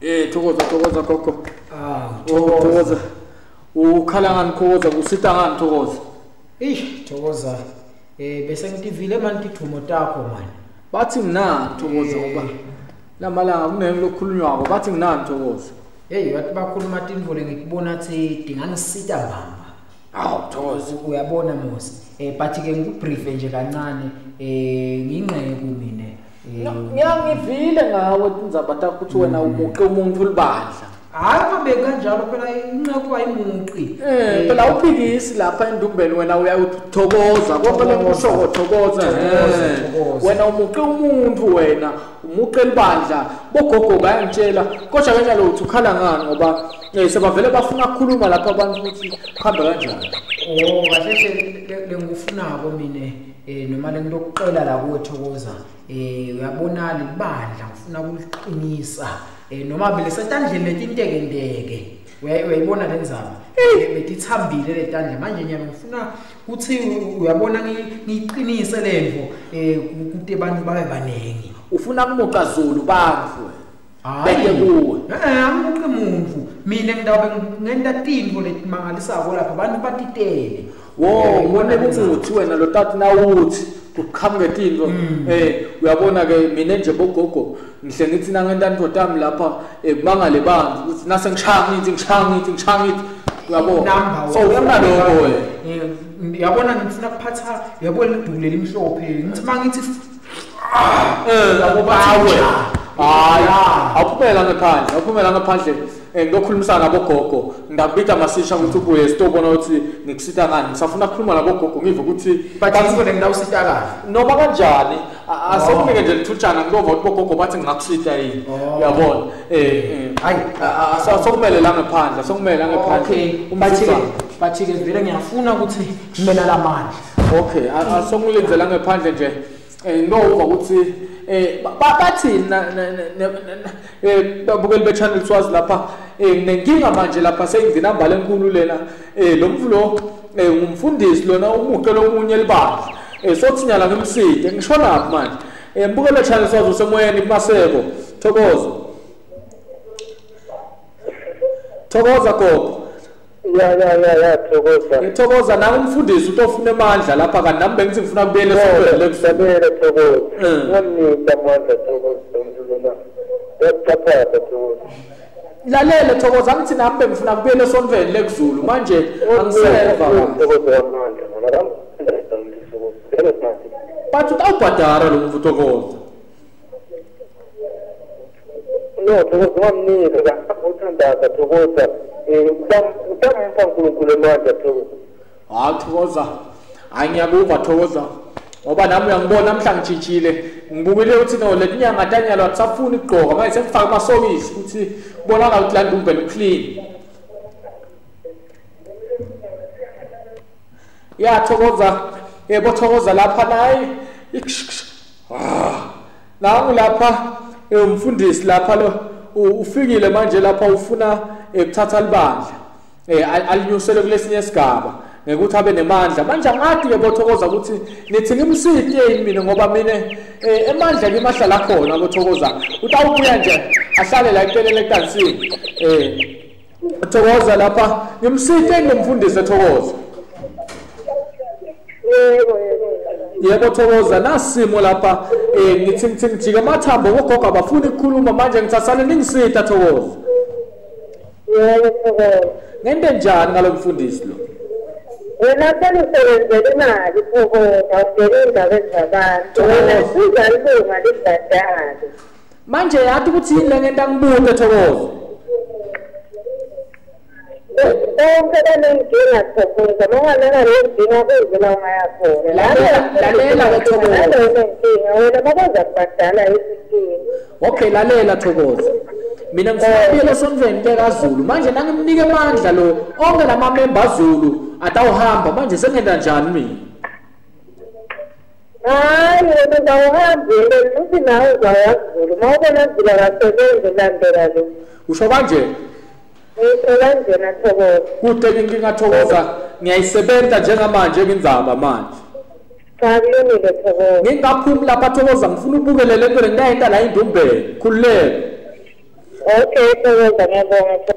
Thokoza gogo. Thokoza. Ukhala ngani Thokoza, usita ngani Thokoza? Thokoza. Bese ngitivile manje ithumo takho manje. Bathi mina Thokoza ngoba lamalanga kunento lokukhulunywako, bathi mina Thokoza. Bathi bakhuluma tindvo ngikubona athi dingangisita bamba. Thokoza. Uyabona Mosi. Bathi ke ngikubriefe nje kancane ngingqeke mina. Ngiyangivile ngawe tindzaba takho ukuthi wena umuqe umuntu ulibandla. Mabe kanjalo phela inqeko ayimuqi. Phela uphikisi lapha endumbeni wena uyayuthokoza ngoba lekusho thokoza. Wena umuqe umuntu wena, umuqe libandla. Bogogo bayangitshela kodwa kanjalo uthi ukhala ngani ngoba sebavele bafuna ukukhuluma lapha abantu ukuthi kuhambe kanjani. Kahle lengufunako mina noma lengilokuqela la kuwe Thokoza. Uyabona libandla ngifuna ukuliqinisa noma vele setandleni letinteke uyayibona lenzaba betithambile letandla manje nyama ngifuna ukuthi uyabona ngiqinise lento ukuthi abantu babe banengi ufuna kumoqa Zulu bantfu beke kuwe amuqe umuntu mina ngidabe ngenta tintfo letimangalisako lapha abantu batitele ubone ukuthi wena lo tati nawuthi ukhambe tintfo uyabona ke mina nje bogogo ngihle ngithi nangenta ndodami lapha kubangale bantfu ukuthi nase ngishaya ngithi uyabona so ufuna lokho uyabona ngifuna kuphatha uyabona iduku lelimhlophe ngithi mangithi yabo bawe awuphumela ngaphandle ngiyokhulumisana nabogogo ngidabita masisha ukuthi ubuye sitobona ukuthi ngikusita ngani ngisafuna ukukhuluma nabogogo ngive ukuthi bathi ngidawusita kahle noma kanjani asekunike nje lithutshana ngilova ukuthi bogogo bathi ngingakusita yini uyabona sokumele la ngaphandle bathi ke vele ngiyafuna ukuthi ngimela lamandla asongulenzela ngaphandle nje ngova ukuthi bathi babukeli be-channel Swazi lapha nenkinga manje lapha sengidinamba lenkulu lena lo mvulo ngumfundisi lona umuqe lomunye libandla sothinyala ngimside ngishona manje mbukeli be-channel Swazi usemoyeni kumaseko Thokoza gogo Thokoza nawe umfundisi utofuna amandla lapha kanti nami bengithi ngifuna kubuyela esonto lekusabela Thokoza ngamnika amandla Thokoza umzulwana yakuthaphatha Thokoza lalela Thokoza ngithi nami bengifuna kubuyela esontweni lekuzulu manje angiseva Thokoza amandla ngara bathi utawubhadara lo mvu Thokoza Thokoza ngamnika uthandaka Thokoza utampa uNkulunkulu amandla Thokoza Thokoza angiyakuva Thokoza ngoba nami uyangibona namhla ngijijile ngibukile ukuthi no letinyanga tanyalo akusafuni igqoka manje sekufaka amasokisi ukuthi kubonakala ukuthi la ndumbeni uclean Thokoza Thokoza lapha naye nangu lapha umfundisi lapha lo ufikile manje lapha ufuna ukuthatha libandla alinyusele kulesinye isigaba ngekuthi abe nemandla manje angadi ke Thokoza ukuthi nithi ngimsite mina ngoba mina emandla ngimahlala khona Thokoza utawubuya nje ahlale la ipelele ekansini Thokoza lapha ngimsite ngimfundise Thokoza yebo Thokoza nasimo lapha ngithi ngijika amathambo ngogogo abafuni ukukhuluma manje ngitsasale ningisita Thokoza ngente njani ngalo mfundisi lo wena senisebenzele imali Thokoza usebenza kwezabantu wena sizalunga libhadala manje yathi ukuthi yini ngenta ngibuke Thokoza ngidinga Thokoza mawalana ngidinga kuzela ungayakhona lalela Thokoza wena baza kubhadala isikini lalela Thokoza mina ngifuna esontweni lekaZulu manje nangimnike amandla lo onke lamamember Zulu atawuhamba manje sengenda njani mina wena uzawuhambile uthi nawe uzawuyazulu mawubona Zulu akasebenzi landela lo usho kanje kanjena Thokoza kude ngingathokoza ngiyayisebenta njengamanje nginzaba manje Kabiyonile Thokoza ngingaphumi lapha Thokoza ngifuna ubukele lento ngiyayita la indumbeni khululeke Okay, Thokoza ngiyabonga.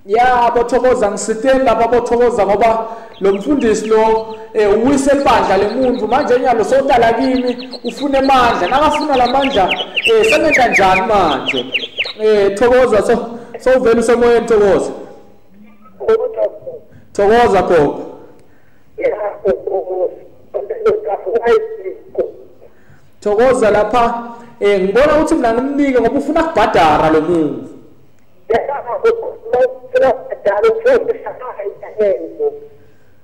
Ya bothokoza ngisiteni lapha bothokoza ngoba lo mfundisi lo uwise ibandla lemuntu manje nyalo sodala kimi ufuna amandla nakafuna lamandla sengenza njani manje thokoza so vele usemoyeni thokoza thokoza gogo thokoza lapha ngibona ukuthi mina ngimnike ngoba ufuna kubhadara lo muntu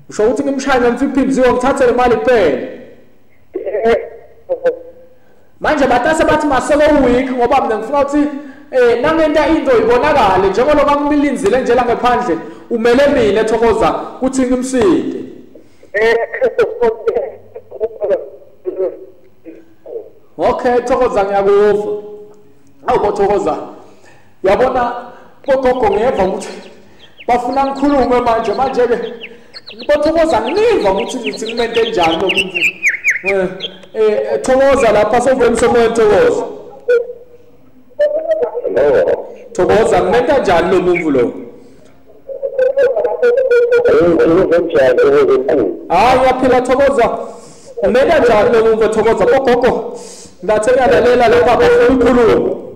usho ukuthi ngimshaye ngemfiphimziwe ngithathele imali kuphela manje batase bathi maseko week ngoba mina ngifuna ukuthi nangenta into ibonakale njengoba ngimilinzile nje la ngaphandle umele mina Thokoza kuthi ngimsinde okay Thokoza ngiyakuva awu Thokoza yabona gogo ngiyeva ukuthi bafuna ngikhulume manje ke Thokoza ngiva ukuthi ngithi kumente njani lo muntu Thokoza lapha sovela usemoyeni Thokoza Thokoza kumente njani lo muntu lo yaphila Thokoza kumele njani lo muntu Thokoza gogo ngathi ngiyalalela lapha bafuna ukukhuluma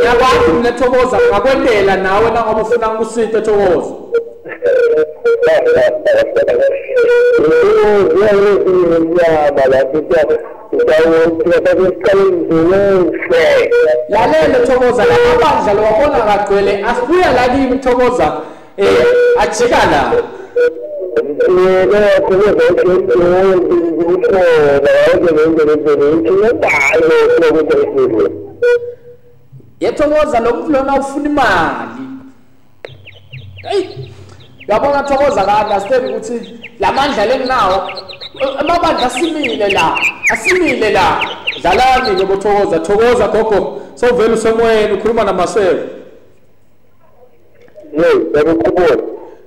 yakwazi mina Thokoza ngakwendela nawe nangoba ufuna ngikusinde Thokoza lalele Thokoza la mabandla lo wabona kagcwele asibuya la kimi Thokoza ajika la Thokoza lo muntu lona ufuna imali hey yabona Thokoza ka understand ukuthi lamandla lenginawo amabandla asimile la dlalani ke bothokoza Thokoza gogo sovela usemoyeni ukhuluma namaseko yebo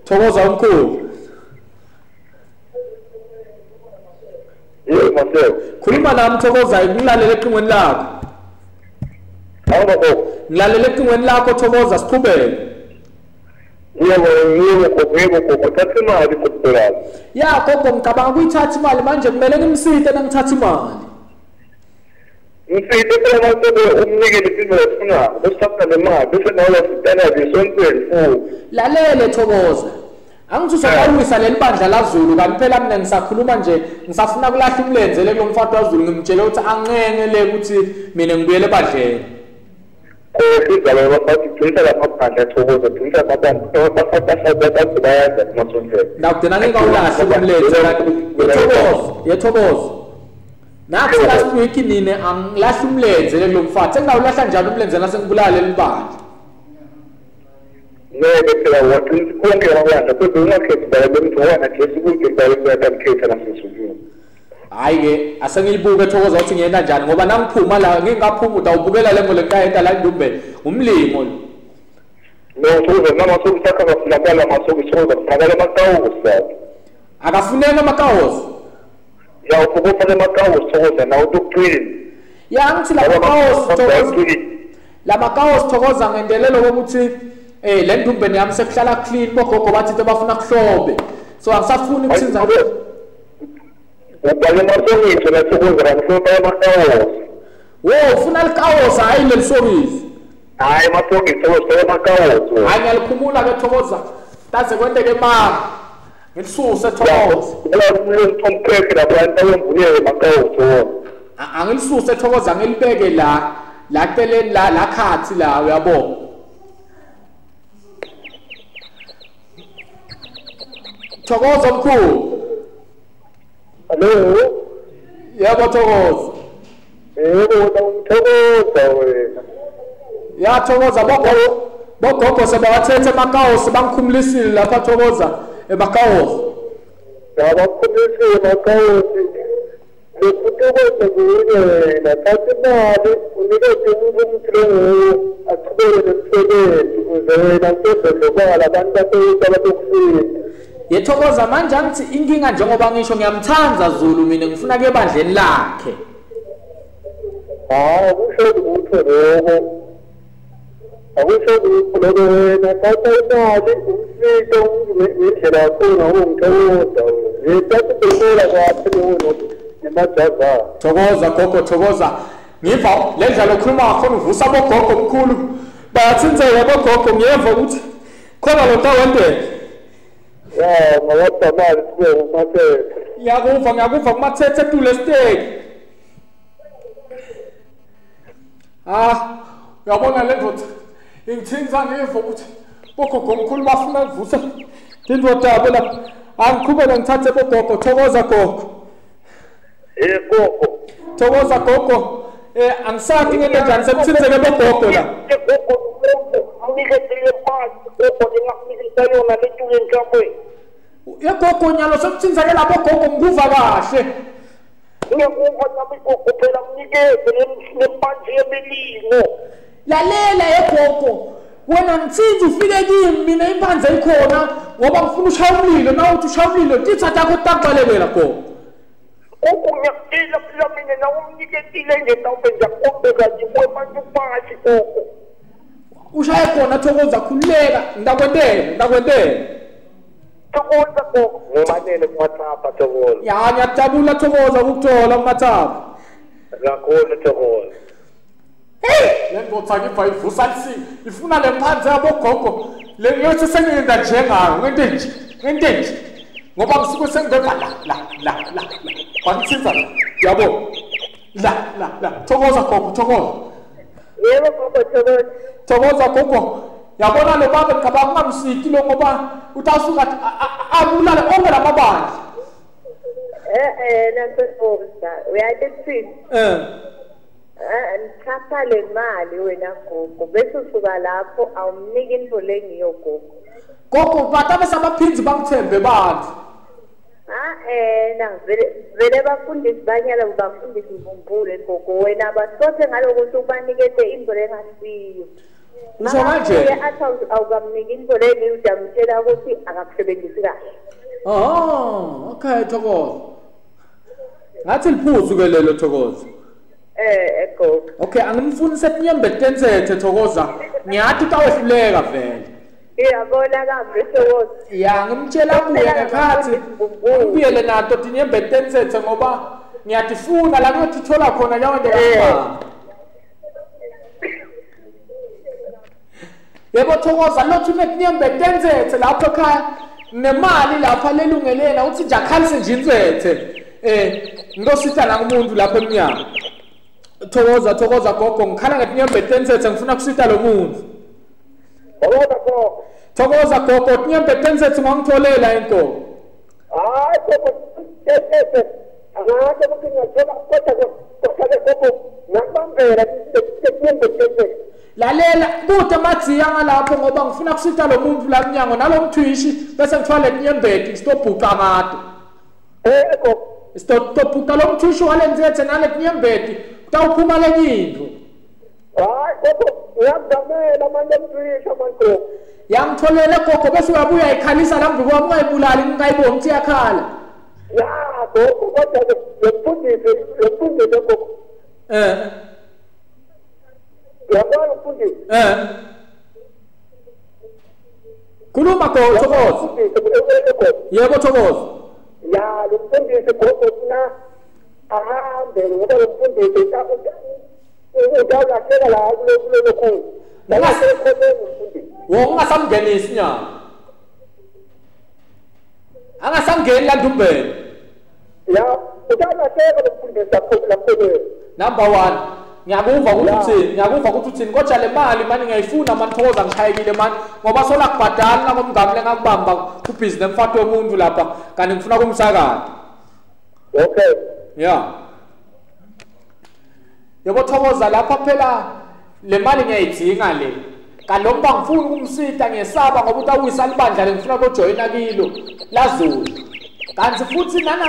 Thokoza omkhulu yebo maseko khuluma nami Thokoza ngilalele eqingweni lakho ngilalele eqingweni lakho Thokoza siqhubeke yebo kuthatha imali kuphela ya gogo ngicabanga ukuyithatha imali manje kumele ngimsite nangithatha imali ngifike phela manje umnike lesimo lesifuna usithatha le mali bese nawe usitana bisontweni futhi lalele Thokoza angithusa kawisa leli bandla laZulu kanti phela mina ngisakhuluma nje ngisafuna kulahla umlenze le ngomfato waZulu ngimtshela ukuthi anqengele ukuthi mina ngibuyele ebandleni sizale bathi phela lapha phandle Thokoza phela abantu bayayenza kumasonto ngakudena ngingawulahli umlenze Thokoza nathi last week nini angilahla umlenze le ngomfato engawulahla njalo umlenze nasengibulala elibandla Nebe phela wathi konke abantwana kodwa ungakhethi bala bemuntu wana khethi ukuthi bala uyakhetha nasesukuni hayi ke asengiyibuke Thokoza ukuthi ngiyenda njani ngoba nangiphuma la ngingaphuma utawubukela le ngole kayenta la Ndumbe umlimo no Thokoza mama sokusakha bafuna masokusoza phakala makawusa akafuneka makawusa ya ukubona makawusa Thokoza na udoktrini ya ngithi la makawusa Thokoza la makawusa Thokoza ngendelelo ukuthi le Ndumbe yami sekuhlala clean bogogo bathi bafuna kuhlobe so angisafuni ukuthinza ubale masongisi la Thokoza ngifuna makawusa ufuna likawusa hayi lelisokisi hayi masongisi Thokoza makawusa hayi ngiyalikhumula ke Thokoza taze kwenteke mara ngilisuse Thokoza umpheke lapha wembulele makawusa angilisuse Thokoza ngilibeke la teleni la khathi la uyabona Thokoza mkhulu hello yebo Thokoza Thokoza wena ya Thokoza bogogo sebawathethe emakawusi bangikhumulisile lapha Thokoza emakawusi yabakhumulisile emakawusi Thokoza kunye nathatha imali unikeze umuntu nguwo achubele nomsebenzi uze wena kusebenzela abantu baseyithala bokufika Yethokoza manje angithi inkinga njengoba ngisho ngiyamthanda Zulu mina ngifuna ke ebandleni lakhe. Kusho ukuthi lokho. Akusho ukuthi lokho wena thatha imali umfito ngendlela yakhona ungithokoza. Yethatha ubekela kwaphi lo nemajaza. Thokoza gogo thokoza. Ngiva le ndlela okhuluma ngakhona uvusa abogogo omkhulu. Bayathinzeka abogogo ngiyeva ukuthi khona lo tawendele. Ngoba mali kube umathethe. Ngiyakuva kumathethe etule steak. Uyabona le ndoda ingithinza ngiva ukuthi bogogo omkhulu bafuna ukuvusa indoda yabo lapha. Angiqhubeka ngithathe bogogo thokoza gogo. Gogo. Thokoza gogo. Angisathi ngeke njani sekuthinzeke bogogo la. Gogo nyalo sekuthinzeke la bogogo ngikuva kahle. Lalela gogo. Wena ngithinza ufike kimi mina impanze ikhona ngoba ngifuna ushaya umlilo na uthi ushaya umlilo tithatha akho taqalekela gogo. Ngiyakutshela phela mina na umniketile ngetawube ngiyakombeka nje kwemanje phansi gogo. Ushaye khona thokoza khululeka ndakwentela. Thokoza gogo. Ngimanele kumathapha thokoza. Ngiyajabula thokoza ukuthola kumathapha. Kakhulu thokoza. Le ndoda ngiva ivusa ifuna le mphanze yabogogo. Le yothi sengiyenza njengayo ngente nje. Ngoba ngisuke sengibeka la. Kwangithinza yabo. La. Thokoza gogo thokoza. Yebo gogo thokoza. Thokoza gogo. Yabona lo baba ngicabanga ungamsiki lo ngoba utasuka abulala onke lamabandla. Nasefosa. Uyathini? Ngithatha le mali wena gogo bese usuka lapho awumniki into lengiyo gogo. Gogo batabe sabaphinzi bangithembe bantu. Vele bafundisi banyala bafundisi mbumbule gogo wena basothe ngalokuthi ubanikete into lengasiyo. Usho manje athi awukamniki into lengiyudamtshela ukuthi akakusebenzisi kahle. Okay thokoza. Ngathi liphuzu ke lelo thokoza. Gogo. Okay angimfunise tinyembe tensethe thokoza. Ngiyathi utawuhluleka vele. Yabona kambe thokoza. Ngimtshela kuye ngekhathi ubuyele nato tinyembe tensethe ngoba ngiyatifuna la ngothi thola khona yawende kakhulu. Yebo thokoza lothi unetinyembe tensethe lapho ekhaya nemali lapha lelungelela uthi nje akhalise nje insethe. Ngositha la kumuntu lapha emnyango. Thokoza gogo ngikhala ngetinyembe tensethe ngifuna kusitha lo muntu. Thokoza gogo tinyembe tensethe ngangitholela inkomo. Lalela kude madziya ngalapho ngoba ngifuna kusitha lo muntu la emnyango nalomthwishi bese ngithwala etinyembeti stobhuqa ngato. Stobhuqa lo mthwishi walenzethe nale tinyembeti utawuphuma lenyindlo. Ngiyadamela manje mthwishi manje. Yangitholele gogo bese uyabuya ikhalisa la mvuko wami ungayibulali ngingayiboni ukuthi yakhala. Gogo kodwa yemfundisi gogo. Yabona mfundisi. Khuluma gogo thokoza. Yebo thokoza. Lo mfundisi gogo na ahambe ngoba lo mfundisi utawulahleka la kulo khulu. Ungasamngenisi nyama. Angasangeni la Ndumbeni. Utawulahleka lo mfundisi lapho. Number 1. Ngiyakuva ukuthi uthini kodwa le mali manje ngiyayifuna manje thokoza ngishayekile manje ngoba sola kubhadala la ngomgamle ngakubamba kubusiness nemfato yomuntu lapha kanti ngifuna kumsakada. Okay. Yebo thokoza lapha phela le mali ngiyayidinga le. Kalomba ngifuna ukumsita ngesaba ngoba utawisa libandla lengifuna ukujoyina kilo laZulu. Kanti futhi nana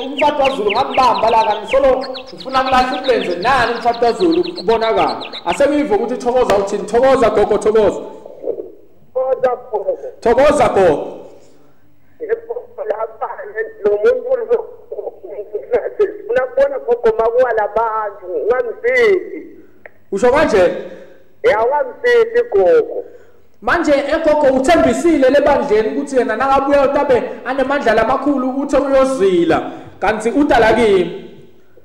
umfato waZulu ngambamba la kanti solo ngifuna ngilahla umlenze nani umfato waZulu kubonakala. Asengiyiva ukuthi thokoza uthini thokoza gogo thokoza. Thokoza gogo. nomuntu sifuna kubona gogo makuwa labantu ungamsithi. Usho kanje? Ungamsithi gogo. Manje egogo uthembisile lebandleni ukuthi yena nakabuya utabe anemandla lamakhulu uthi uyozwila kanti udala kimi.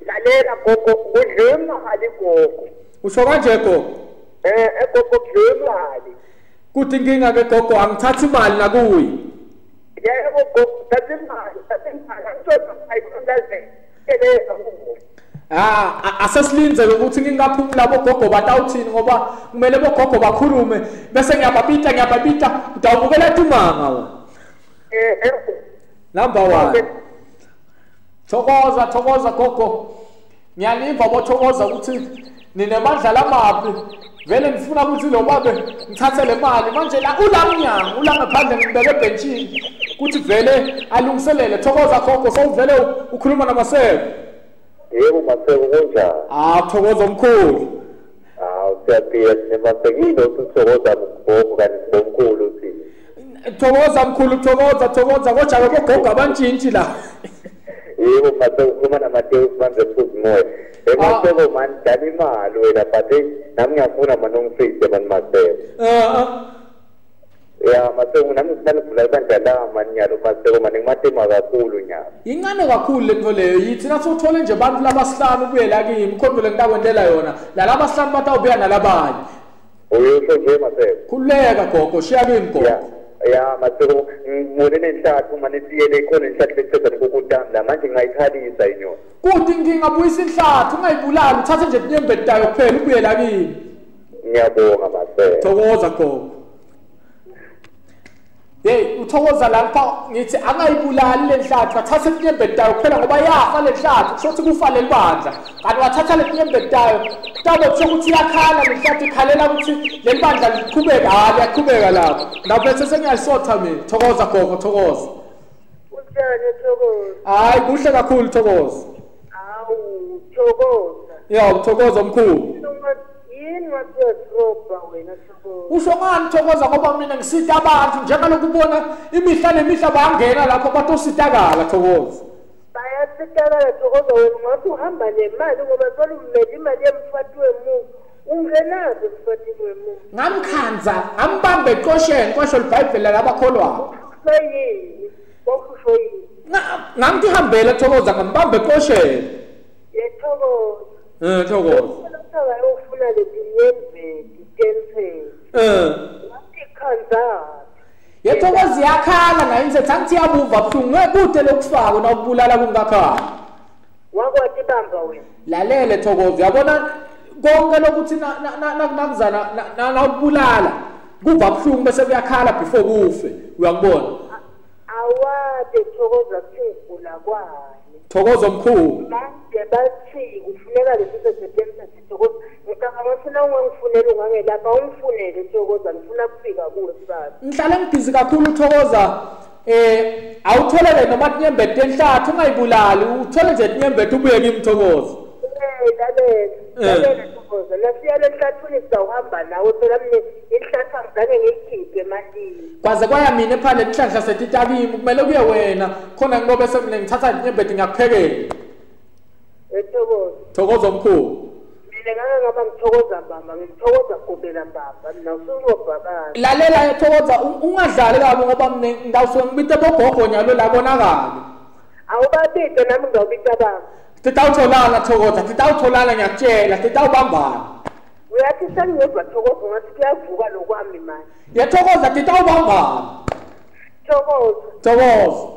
Lalela gogo kudlima hali gogo. Usho kanje gogo? Gogo kudlima hali. Kuthi inkinga ke gogo angithathi imali nakuyi. Yebo gogo thathi imali angithola ayifundaze. Asesilinze ukuthi ngingaphumi labo gogo batawuthini ngoba kumele bogogo bakhulume bese ngiyababita utawubukela timanga wena. Number 1. Thokoza gogo. Ngiyaniva bothokoza ukuthi ninemandla lamabi. Vele ngifuna ukuthi lo babe ngithathe le mali manje la ulamnyango ngaphandle ngibeke ebhenchini ukuthi vele alungiselele. Thokoza gogo sowuvele ukhuluma namaseko. Yebo maseko konjani? Thokoza omkhulu. Uyaphila nemasekile uthokoza gogo kanti bomkhulu uthi. Thokoza mkhulu thokoza kodwa ke gogo abantshintshi la. Yebo maseko ukhuluma naMateus manje futhi moya. Maseko man dali imali wena but nami ngiyafuna manje ungifise manje maseko. Ya maseko nami ngifuna ukuvula kanjalo manje nyalo maseko manje ngimathema kakhulu nyalo. Incane kakhulu lento leyo yithi nathi uthole nje abantu labasihlanu kuye la kimi ukhombele ngitakwendela yona la labasihlanu batawubuya nalabanye. Uyisho nje maseko. Khuleka gogo shiya kimi gogo. Ya maseko ngibone nenhlathu manje siyele khona inhlathu leceda ngokudam la manje ngayikhalisa inyoni. Kuthi ngingabuyisa inhlathu ungayibulali uthathe nje inyembetayo kuphela ubuye la kimi. Ngiyabonga maseko. Thokoza gogo. Hey uthokoza lapha ngithi angayibulali lenhlathu wathatha inyembetayo kuphela ngoba yafa lenhlathu kusho ukuthi kufa lelibandla kanti wathatha lenyembetayo tabe kusho ukuthi yakhala lenhlathu ikhalela ukuthi lelibandla liqhubeka liyaqhubeka lapho ngaphethe sengiyayisotha mina. Thokoza gogo thokoza. Unjani thokoza? Hayi kuhle kakhulu thokoza. Thokoza. Ya uthokoza omkhulu. Yini wasiyodroba wena thokoza? Usho ngani thokoza ngoba mina ngisita abantu njengaloku ubona imihla nemihla bayangena lapho batositakala thokoza. Bayasitakala thokoza wena ngathi uhamba nemali ngoba solo umele imali yemfati wemuntu. Ungenazo mfati wemuntu. Ngamkhanza ambambe eqosheni kwasho iBhayibheli labakholwayo. Sayini? Bokusho yini? Ngamthi hambele thokoza ngambambe eqosheni. Thokoza. Thokoza. Ufuna lezinyembeti tense. Ngikhanza. Yethokoza yakhala nayo insethu angithi yabuva buhlungu ngekude lokufaka nokubulala kungakhala. Wakwathi bamba wena. Lalele thokoza uyabona konke lokuthi nakuzana nawubulala kuva buhlungu bese kuyakhala before kufe uyakubona. Awade thokoza kugula kwani. Thokoza omkhulu. Manje bathi kufuneka lesizwe setemsa thokoza. Ngicabanga ufuna ungifunele ungangelapha ungifunele thokoza ngifuna kufika kuwe sibaba. Ngihlale ngibhizi kakhulu thokoza awutholele noma inyembeti enhlathu ungayibulali uthole nje inyembeti ubuye kimi thokoza. Lalela thokoza lasiyale enhlathuni sizawuhamba nawe phela mina inhlathu angizange ngiyikhiphe emalini. Kwaze kwaya mina ephale enhlanhla setitakimi kumele kuye wena khona ngoba bese mina ngithatha inyembeti ngiyakuphekela. Thokoza omkhulu. Mina ngaba ngithokoza mbamba ngithokoza gobela mbamba mina usuzobhakana. Lalela thokoza ungadlali kabi ngoba mina ngidawusuke ngibite bogogo nyalo labonakala. Awubabide nami ngizobita baba. Titawutholana thokoza titawutholana ngiyakutshela titawubambana. Uyathi sengiyedwa thokoza ngathi kuyavuka lokwami manje. Yethokoza titawubambana. Thokoza.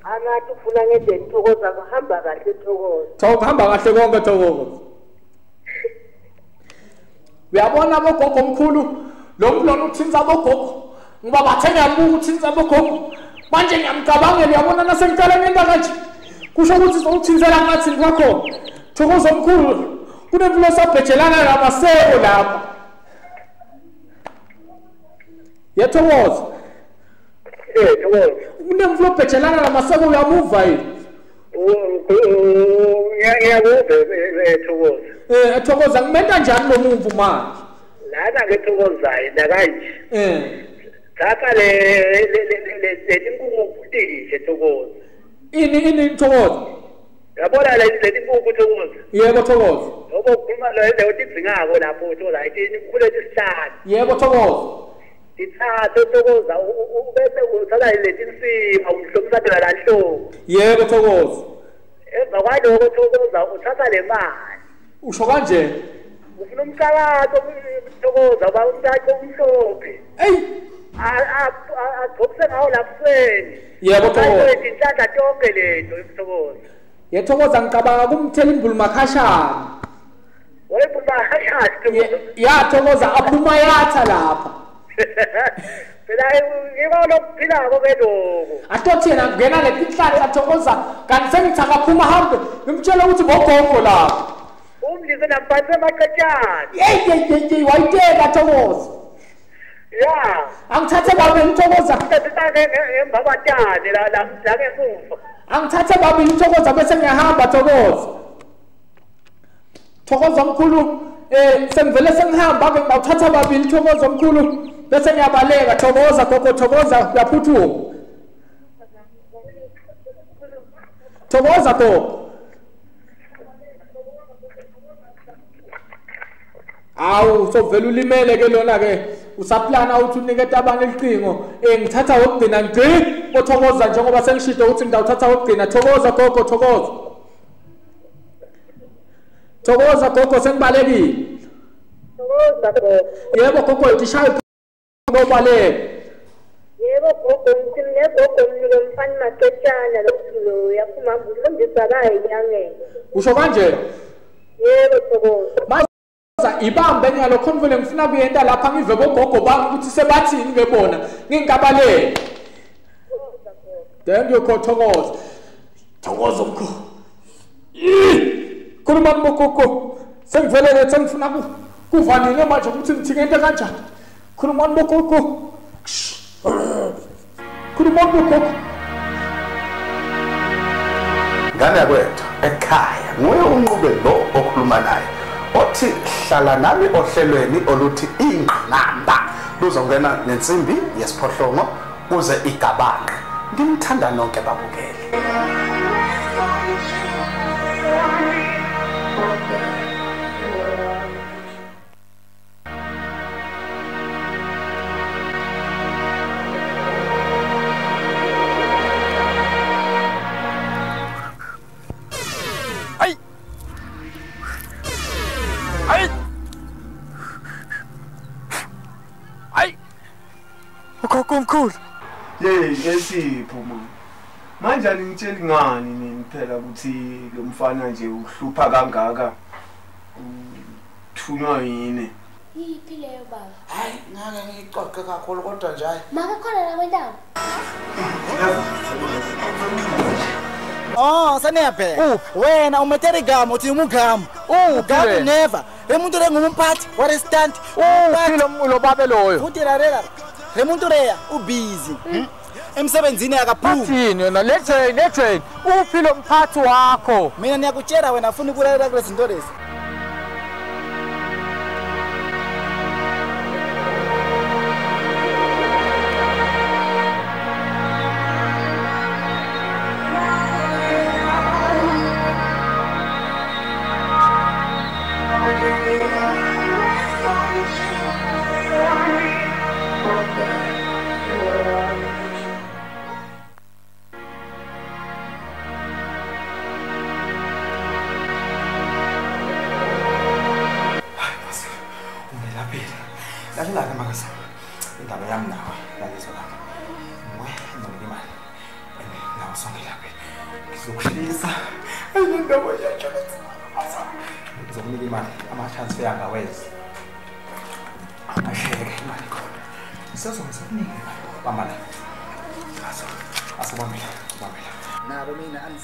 Angathi ufuna ngendlela thokoza kuhamba kahle thokoza. Kuhamba kahle konke thokoza. Uyabona bogogo omkhulu lo mlona uthinza bogogo ngoba bathe ngiyabuka uthinza bogogo manje ngiyamcabangela uyabona nasengicela ngenta kanje kusho ukuthi uzothinzela ngathi ngakho. Thokoza omkhulu kunemfulo sabhejelana namaseko lapha. Yethokoza. Thokoza. Kunemfulo bhejelana namaseko uyamuva yini? Thokoza. Thokoza ngimenta njani lo muntu manje? Lana ngethokozayo nakanje. Thatha le tinkungu futhi thokoza. ini Thokoza yabona lezi impuphu Thokoza yebo Thokoza ngoba ukhuluma leyo tidingako lapho uthola ithi kule isihlanu yebo Thokoza ithatha Thokoza ubese uthatha lezi insima uhlomisa la nhlobo yebo Thokoza emva kwaloko Thokoza uthatha le mali usho kanje ufuna umsakazo Thokoza ba umsakazo umhlophe hey agcobise ngawo lapuseni yebo Thokoza inhlanhla tonke lento Thokoza yethokoza ngicabanga kumthela imbulu makhashana wayebula khashana ya Thokoza aphuma yatha lapha phela ngiba lokuphilako ke lokho atothi yena ngena letinhlanhla Thokoza kanti sengithi akaphuma hambe ngimtshela ukuthi bogogo lapha umlise namphansi emaqetshana hey wayiteka Thokoza ya angithathe babe Thokoza emva kwatane la ngemuva angithathe babe Thokoza bese ngiyahamba Thokoza mkhulu sengivele sengihamba ke ngawuthatha babili Thokoza mkhulu bese ngiyabaleka Thokoza gogo Thokoza uyaphuthuma Thokoza gogo awu sovela ulimele ke lona ke usaplana uthi unike tabane iqingo ngithatha wokugcina ngci Thokoza njengoba sengishito ukuthi ngidawuthatha wokugcina Thokoza gogo Thokoza gogo sengibalekile Thokoza gogo yebo gogo itishaye ngobaleka yebo gogo ngimne gogo mnike mfana maqetshana lokho yaphuma ngifundisa kayi nyangeni usho kanje yebo Thokoza ibambe nyalo khonvele ngifuna kuyenda lapha ngive bogogo bami ukuthi sebathini ke bona ngingabaleka then Thokoza mkhulu khuluma bogogo sengivele sengifuna kuvanile manje ukuthi ngithingente kanjani khuluma bogogo ngane yakwethu ekhaya nguye unqube lo okhuluma naye othi hlala nami ohlelweni oluthi ingqinamba luzongena nensimbi yesiphohlongo kuze igabange ngimthanda nonke babukeli Ukhomkhulu. Ngesipho manje. Manje angitsheli ngani nini phela ukuthi lo mfana nje uhlupha kangaka. Uthunywa yini? Yiphi leyo baba? Hayi ngake ngixoxe kakhulu kodwa nje hayi. Maka khona la kwendawo. Oh, saniyaphe. Wena umethera igama uthi umugama. Ugama never. Remuntu rengumphathi wa restaurant. Philo lo babe loyo. Futhi rarela. Remuntu reya ubusy. Emsebenzini akaphumi. Uthini yona lethe uphilo mphathi wakho. Mina niyakutshela wena afuna ukulalela kule zinto lezi.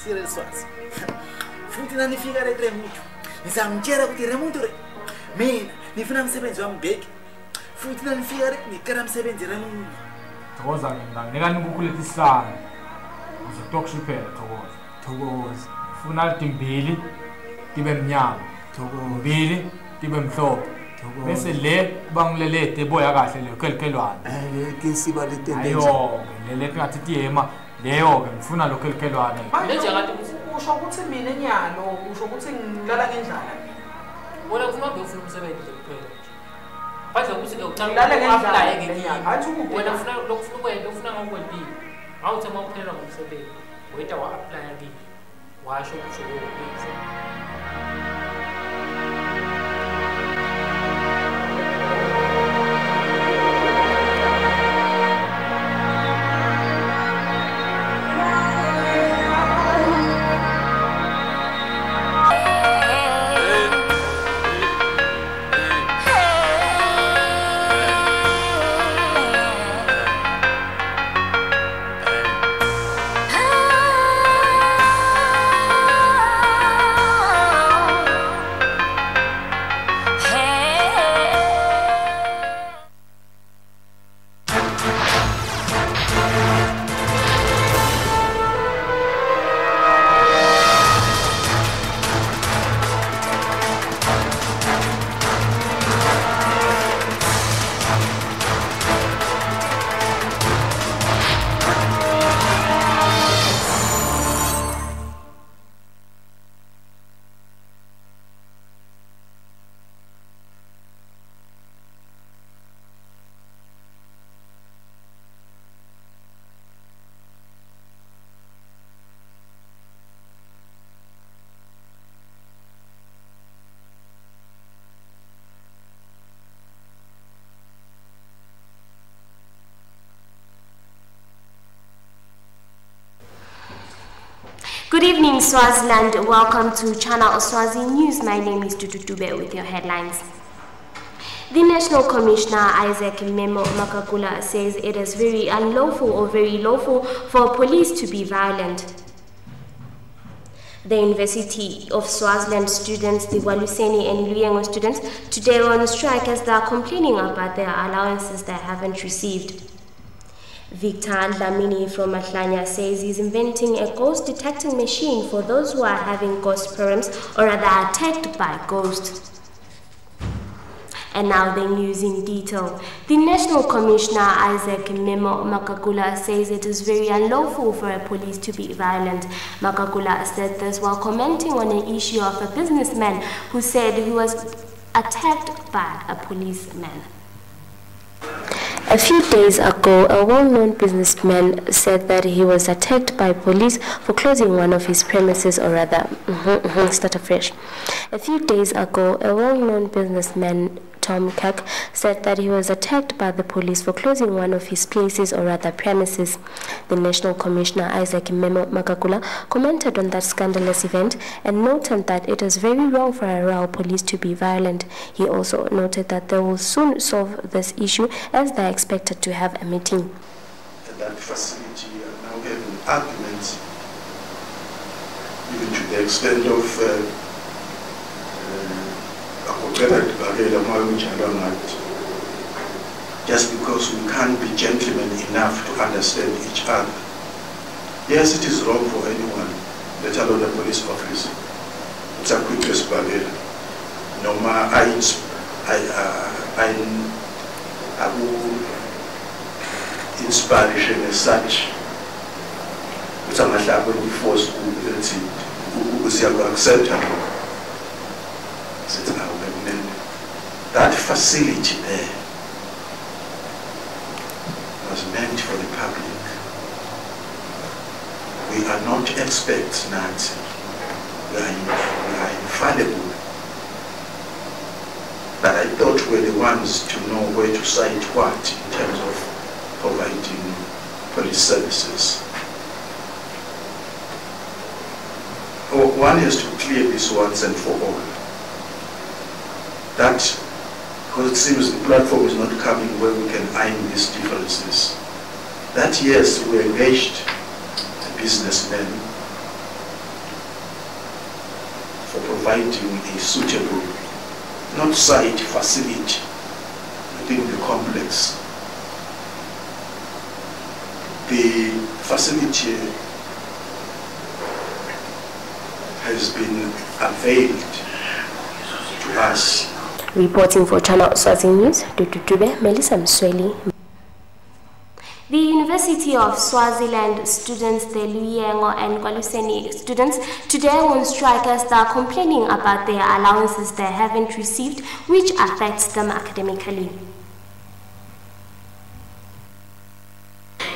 Serious Swazi. Futhi nanifika le Remuntu. Ngizamtshela ukuthi Remuntu re. Mina nifuna umsebenzi wami bheki. Futhi nanifika le ngicela umsebenzi Remuntu. Thokoza ngika nikukuletha isana. Uzotokusha phela Thokoza. Funa timbili tibe mnyama. Mbili tibe mhlophe. Bese le bangilelete boya kahle le kelkelwane. Kinsiba letende. Ayo, lelete ngathi tiyema leyo-ke ngifuna lokhu elikelwane usho ukuthi mina enyalo usho ukuthi ngilala ngendlala wena ufuna ufuna umsebenzi nje kuphela phandle ukuthi ngilala ngendlala ngenyanga athi wena ufuna lokufuna ukwenza ufuna ngokwempilo awuthi uma uphelelwa ngumsebenzi weta wa-aplya kini washo kusho kokuphiza. Good evening, Swaziland. Welcome to Channel Swazi News. My name is Tututube with your headlines. The National Commissioner Isaac Memo Makakula says it is very unlawful or very lawful for police to be violent. The University of Swaziland students, the Waluseni and Luyengo students, today are on strike as they are complaining about their allowances they haven't received. Victor Lamini from Matlanya says he's inventing a ghost detecting machine for those who are having ghost problems or rather attacked by ghosts. And now the news in detail. The National Commissioner Isaac Memo Makakula says it is very unlawful for a police to be violent. Makakula said this while commenting on an issue of a businessman who said he was attacked by a policeman. A few days ago, a well-known businessman said that he was attacked by police for closing one of his premises, or rather, start afresh. A few days ago, a well-known businessman, Tom Kirk, said that he was attacked by the police for closing one of his places, or rather premises. The National Commissioner Isaac Memo Makakula commented on that scandalous event and noted that it is very wrong for a Rao police to be violent. He also noted that they will soon solve this issue as they are expected to have a meeting. That facility are now having arguments, even to the extent of just because we can't be gentlemen enough to understand each other. Yes, it is wrong for anyone, let alone a police officer. It's a quick barrier. No matter inspiration as such. It's a matter of force to accept. That facility there was meant for the public. We are not experts, Nancy. We are infallible. But I thought we were the ones to know where to cite what in terms of providing police services. One has to clear this once and for all. That, because it seems the platform is not coming where we can iron these differences. That yes, we engaged the businessmen for providing a suitable, not site facility within the complex. The facility has been availed to us. Reporting for Channel Swazi News, Tututube, Melissa Msweli. The University University of Swaziland students, the Luyengo and Kwaluseni students, today on strike as they are complaining about their allowances they haven't received, which affects them academically.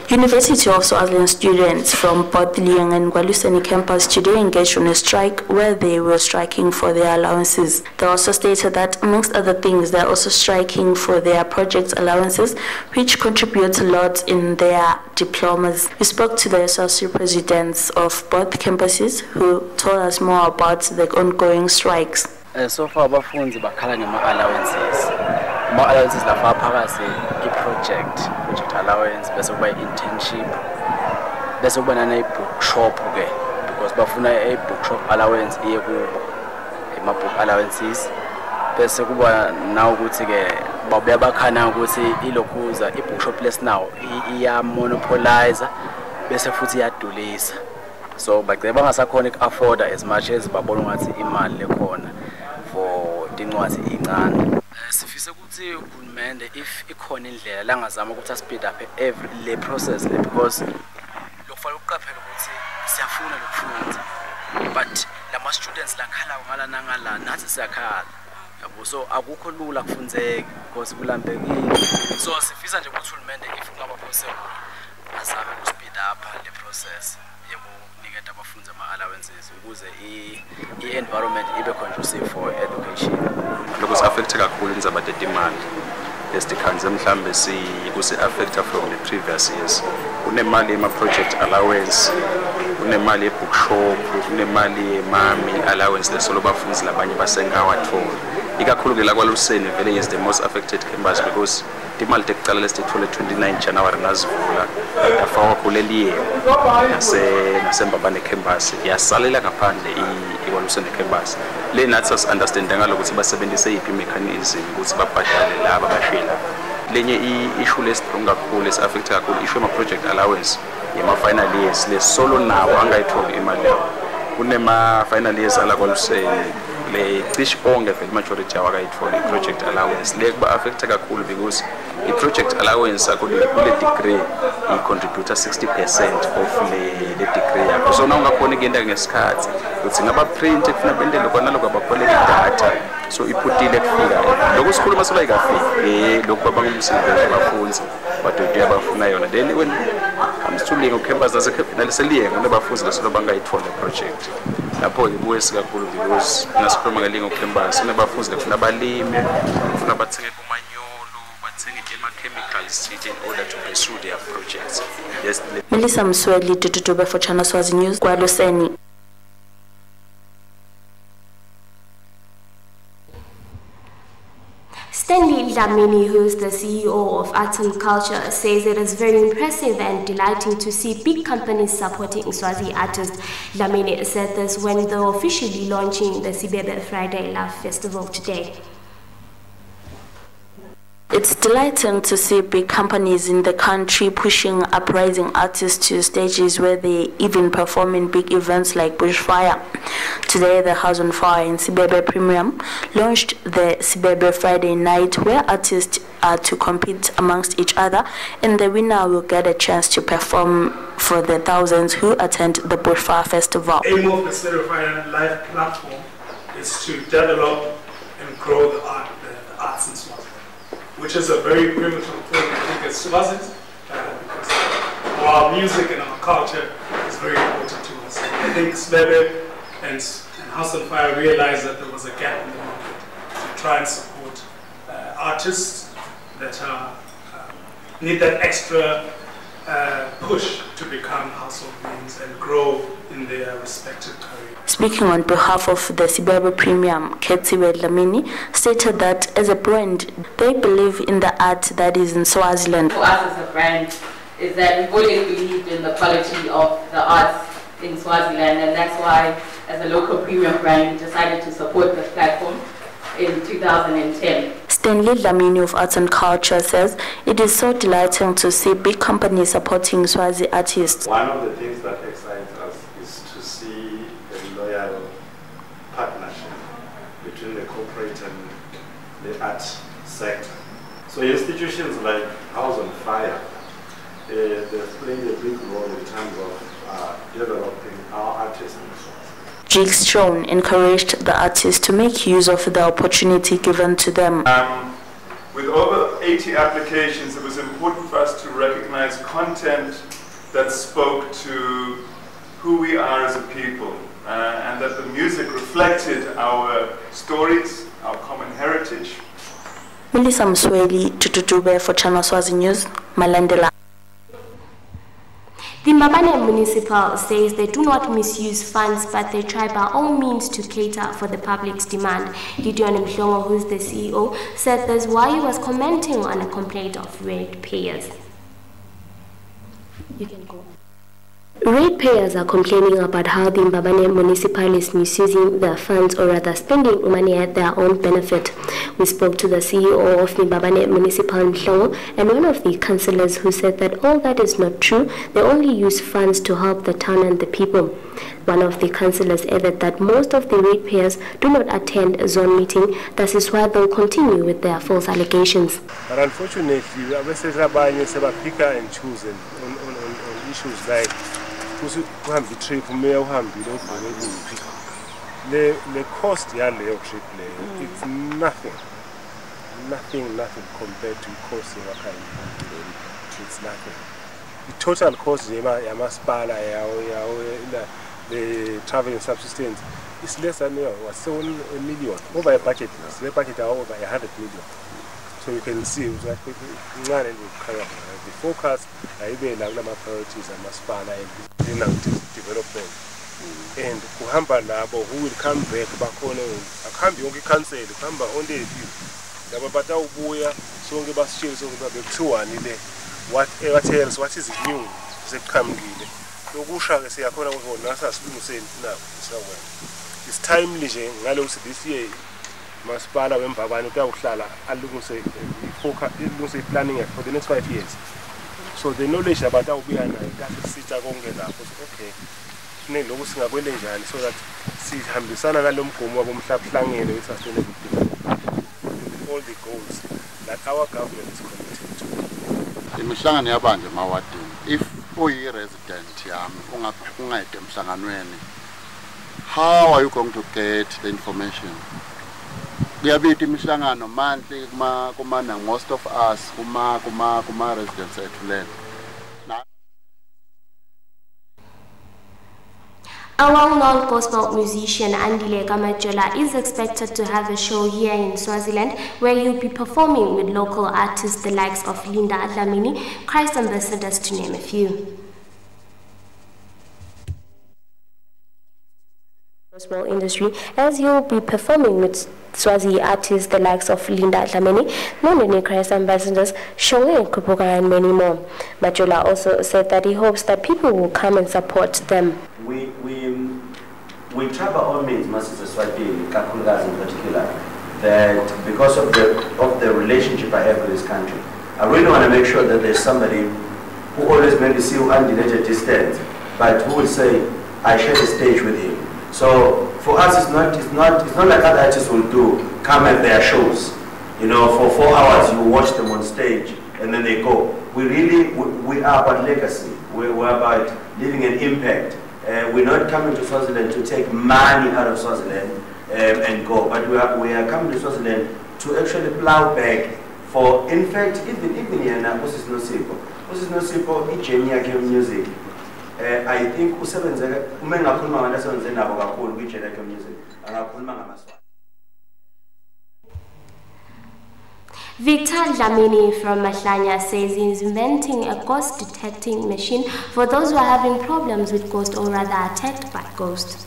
University of Swaziland students from both Luyengo and Kwaluseni campus today engaged in a strike where they were striking for their allowances. They also stated that, amongst other things, they are also striking for their project allowances, which contribute a lot in their diplomas. We spoke to the associate presidents of both campuses who told us more about the ongoing strikes. So far, abafundi bakhala ngama-allowances. Ama-allowances lafa phakathi i-project allowance, bese kuba internship, bese kuba nane-bookshop ke, because bafuna i-bookshop allowance iye kubo, ama-book allowances. Bese kuba na ukuthi ke babuya bakhana ukuthi ilokhuza i-bookshop lesinawo iya-monopolize bese futhi iyadulisa. So bagcina bangasakhona uku-afforda as much as babona ngathi imali lekhona for incwadi incane. Sifisa ukuthi uhulumende if ikhona indlela la ngazama ukuthi aspeed up every le process le, because lokufanele uqaphele ukuthi siyafuna lokufunda but lama students lakhala ngala nangala nathi siyakhala yabo, so akukho lula kufundzeka because kulambekile. So sifisa nje ukuthi uhulumende if kungaba possible azame ukuspeed up le process yebo niketa abafundi ama-allowances ukuze i-environment ibe conducive for education. Lokho si-affecte kakhulu indzaba tetimali esidikhanze mhlambe kusi-affecta from the previous years. Kunemali yema-project allowance, kunemali ye-bookshop, kunemali ye-mami allowance lesolo bafundi labanye basengawathola. Ikakhulu-ke la KwaLuseni vele is the most affected campus because timali tekucala lesitithole 29 January nazivula yafakwa kuleliye nasembabane campus yasalela ngaphandle iKwaLuseni campus. Le nathi sas-understand ngalokuthi basebenzise yiphi mechanism ukuthi babhadale laba bashela. Lenye i-issue lestrong kakhulu esi-affecte kakhulu issue yama-project allowance yema-final years lesolo nawo angayitholi imali yabo. Kunema-final years ala KwaLuseni le cishe onke vele majority awakayitholi i-project allowance. Le kuba affecte kakhulu because i-project allowance akule degree i-contributa 60% of le degree yakho. So na ungakhona kuyenda ngesikhathi ukuthi ngaba-print kufuna bende lokho nalokho abakoleka i-data, so iphutile kufika lokho sikhuluma soba ikafiki lokho babangumsebenzi abafundi badodi abafuna yona. Then when comes to lingo campus naliseliyengo nabafundi lesolo bangayithola project lapho ibuye sikakhulu because nasikhuluma ngelingo campus nabafundi lekufuna balime, kufuna bathenge kumanyolo, bathenge ama-chemicals in order to pursue their projects. Yes. Melissa Msweli, Tututube for Channel Swazi News, KwaLuseni. Stanley Dlamini, who is the CEO of Arts and Culture, says it is very impressive and delighting to see big companies supporting Swazi artists. Dlamini said this when they were officially launching the Sibebe Friday Love Festival today. It's delighting to see big companies in the country pushing uprising artists to stages where they even perform in big events like Bushfire. Today, the House on Fire in Sibebe Premium launched the Sibebe Friday night, where artists are to compete amongst each other, and the winner will get a chance to perform for the thousands who attend the Bushfire Festival. The aim of the Sibebe Friday Live platform is to develop and grow the arts in Swaziland, which is a very primitive thing, I think, as Swazis, because our music and our culture is very important to us. I think Sibebe and House on Fire realized that there was a gap in the market to try and support artists that need that extra push to become household names and grow in their respective careers. Speaking on behalf of the Sibebe Premium, Ketsiwe Dlamini stated that as a brand, they believe in the art that is in Swaziland. For us as a brand, is that we've always believed in the quality of the arts in Swaziland, and that's why, as a local premium brand, we decided to support this platform in 2010. Stanley Dlamini of Arts and Culture says it is so delighting to see big companies supporting Swazi artists. One of the things that excites us is to see a loyal partnership between the corporate and the art sector. So institutions like House on Fire they've played a big role in terms of developing our artists and songs. Jigs Shown encouraged the artists to make use of the opportunity given to them. With over 80 applications, it was important for us to recognize content that spoke to who we are as a people, and that the music reflected our stories, our common heritage. Melissa Msweli, Tututube for Channel Swazi News, Malandela. The Mbabane Municipal says they do not misuse funds, but they try by all means to cater for the public's demand. Gideon Mhlongo, who is the CEO, said this while he was commenting on a complaint of ratepayers. You can go. Ratepayers are complaining about how the Mbabane Municipal is misusing their funds, or rather spending money at their own benefit. We spoke to the CEO of the Mbabane Municipal Mhlongo and one of the councillors who said that all that is not true. They only use funds to help the town and the people. One of the councillors added that most of the ratepayers do not attend a zone meeting. That is why they'll continue with their false allegations. But unfortunately, pick and choose on issues like the trip the cost trip it's nothing compared to cost it's nothing. The total cost the traveling subsistence is less than $1 million over a budget. The budget are over 100 million. So you can see that the focus priorities and development. And who will come back on a can't be only cancel, come back only a few. What else? What is new? It's timely this year. Maspala when Babano planning for the next 5 years. So the knowledge about that will be an okay. So that all the goals that our government is committed to. If you're a resident, how are you going to get the information? Most of us residents to learn. A well-known gospel musician, Andile Gamajola, is expected to have a show here in Swaziland where he'll be performing with local artists the likes of Linda Dlamini, Christ Ambassadors, to name a few. Gospel industry, as he'll be performing with Swazi artists the likes of Linda Dlamini, Nonini Christ Ambassadors, Shonge Kupuka, and many more. Majola also said that he hopes that people will come and support them. We try by all means, Masters Swazi, Kakulgas in particular, that because of the relationship I have with this country, I really want to make sure that there's somebody who always maybe see you at distance, but who will say, I share the stage with him. So for us, it's not like other artists will do, come at their shows. You know, for 4 hours you watch them on stage and then they go. We are about legacy. We're about leaving an impact. We're not coming to Swaziland to take money out of Swaziland and go, but we are coming to Swaziland to actually plow back for, in fact, even here now, this is no simple. This is no simple, it's a music. I think Victor Dlamini from Mahlanya says he is inventing a ghost detecting machine for those who are having problems with ghosts, or rather attacked by ghosts.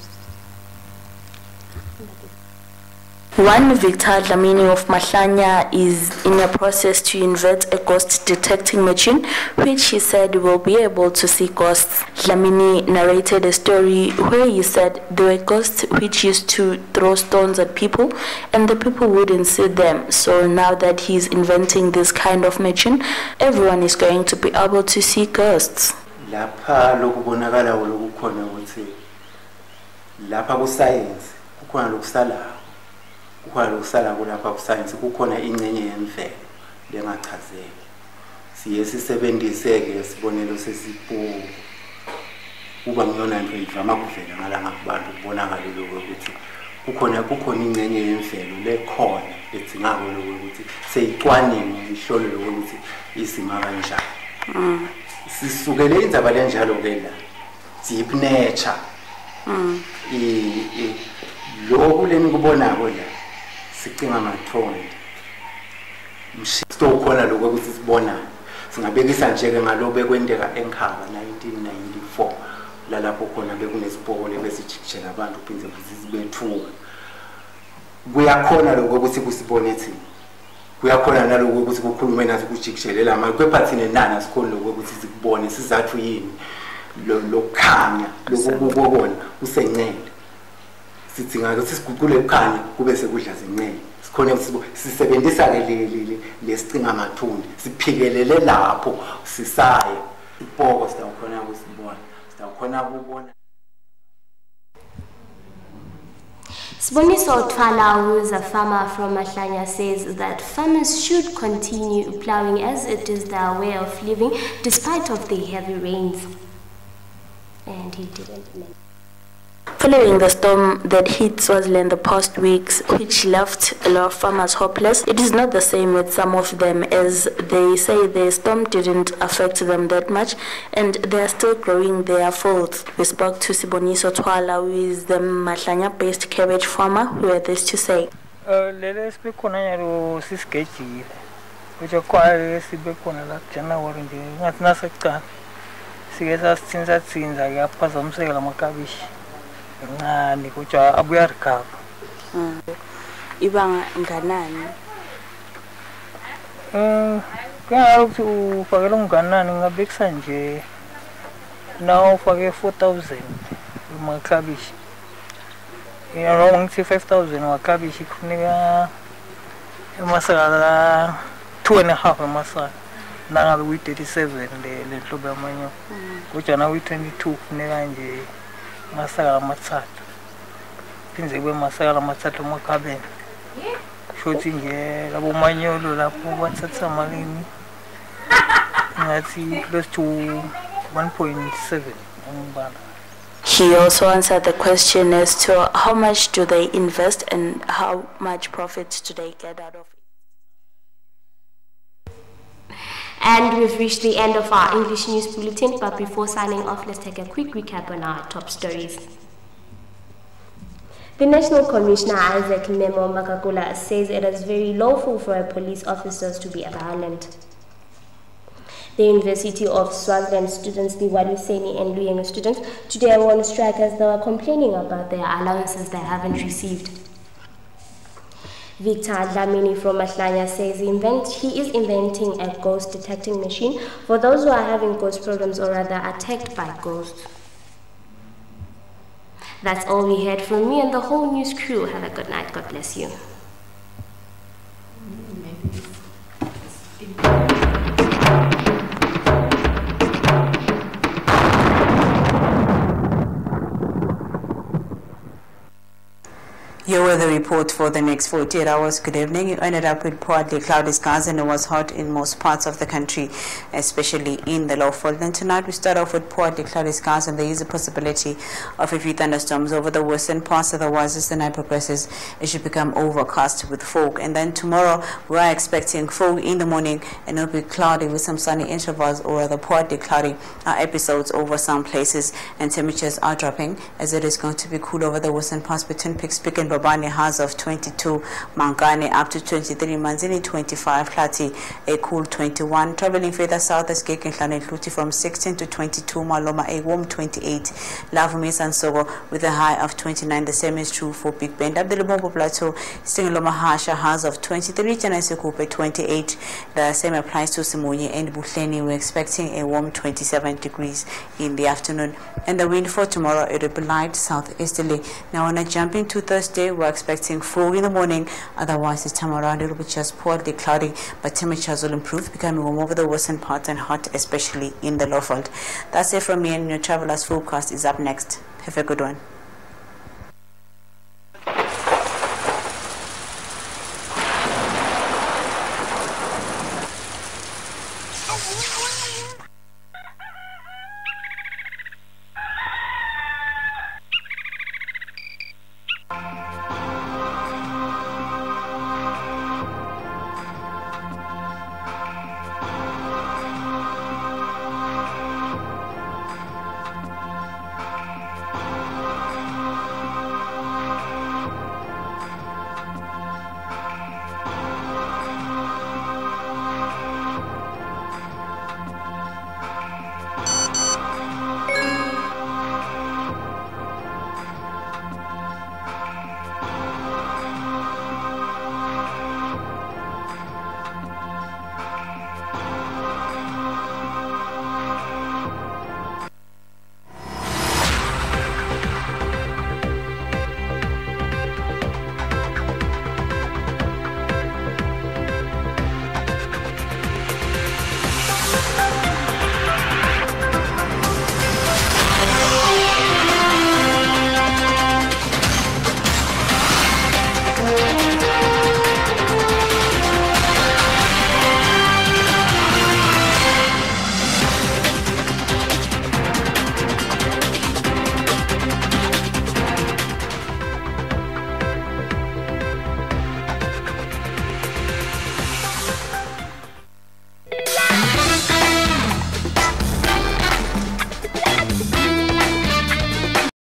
One Victor Dlamini of Mahlanya is in a process to invent a ghost detecting machine, which he said will be able to see ghosts. Dlamini narrated a story where he said there were ghosts which used to throw stones at people and the people wouldn't see them. So now that he's inventing this kind of machine, everyone is going to be able to see ghosts. siye sisebenzise-ke sibonelo sesipo kuba ngiyona into ivama kuvela ngalanga kubantu kubonakala lokho ukuthi kukhona ingcenye yemvelo lekhona ledingako lokho ukuthi seyicwaningo ihlolo lokho ukuthi isima kanjani. Sisukele indzaba lenjalo-ke la deep nature lokhu leni kubonako la sicinga amathonde mshitokhona lokho ukuthi sibonayo singabekisa nje-ke ngalobe kwenteka eNkhaba 1994 lalapho khona bekunesipokole besijikijela abantu phindze bezibethuka kuyakhona lokho ukuthi kusibone thina kuyakhona naloko ukuthi kukhulume nathi kujikijelela manje kepha thina nani asikhona lokho ukuthi sikubone sizathu yini lokukhanya lokubona usencele sidinga ukuthi siguqule ukukhanya kube sekudla zencele sikhona ukuthi sisebenzisa-ke lesicinga amathunde siphikelele lapho sisaye ipoko sitawukhona kusibona sitawukhona kubona. Siboniso Twala, who is a farmer from Mahlanya, says that farmers should continue plowing as it is their way of living despite of the heavy rains. And he didn't mention. Following the storm that hit Swaziland the past weeks, which left a lot of farmers hopeless, it is not the same with some of them, as they say the storm didn't affect them that much and they are still growing their fields. We spoke to Siboniso Twala, who is the Mahlanya-based cabbage farmer, who had this to say. Ibanga nganani kaya ufakela unganani ngabekisa nje na ufake 4,000 makabishi noma ngithi 5,000 wakabishi kufuneka emasaka 2.5 emasaka nangabe uyi-37 le nhlobo yamanyo kodwa na uyi-22 kufuneka nje masaka amathathu phindze kube masaka amathathu emakhabeni shothi nje labo manyolo lapho bathatha malini ngathi close to 1.7 umbala. He also answered the question as to how much do they invest and how much profit do they get out of it. And we've reached the end of our English News Bulletin, but before signing off, let's take a quick recap on our top stories. The National Commissioner Isaac Memo Makakula says it is very lawful for police officers to be violent. The University of Swaziland students, the Waluseni and Luyengo students, today are on strike as they are complaining about their allowances they haven't received. Victor Dlamini from Mahlanya says he is inventing a ghost detecting machine for those who are having ghost problems or rather attacked by ghosts. That's all we heard from me and the whole news crew. Have a good night. God bless you. Your weather report for the next 48 hours. Good evening. It ended up with partly cloudy skies and it was hot in most parts of the country, especially in the Lowveld. And tonight we start off with partly cloudy skies and there is a possibility of a few thunderstorms over the western parts. Otherwise, as the night progresses, it should become overcast with fog. And then tomorrow we are expecting fog in the morning and it will be cloudy with some sunny intervals or rather partly cloudy episodes over some places. And temperatures are dropping as it is going to be cool over the western parts between Pick and Bani has of 22, Mangane up to 23, Manzini 25, Plati a cool 21. Traveling further south as Gek and Kluti from 16 to 22, Maloma a warm 28, Lavumis and Sogo with a high of 29. The same is true for Big Bend. Up the Lumumba Plateau, Stingaloma Hasha has of 23, Janasekupe 28. The same applies to Simunye and Butleni. We're expecting a warm 27 degrees in the afternoon. And the wind for tomorrow, it will be light southeasterly. Now on a jumping to Thursday, we're expecting fog in the morning. Otherwise, this time around, it will be just partly cloudy, but temperatures will improve, becoming warm over the western parts and hot, especially in the Lowveld. That's it from me, and your traveler's forecast is up next. Have a good one.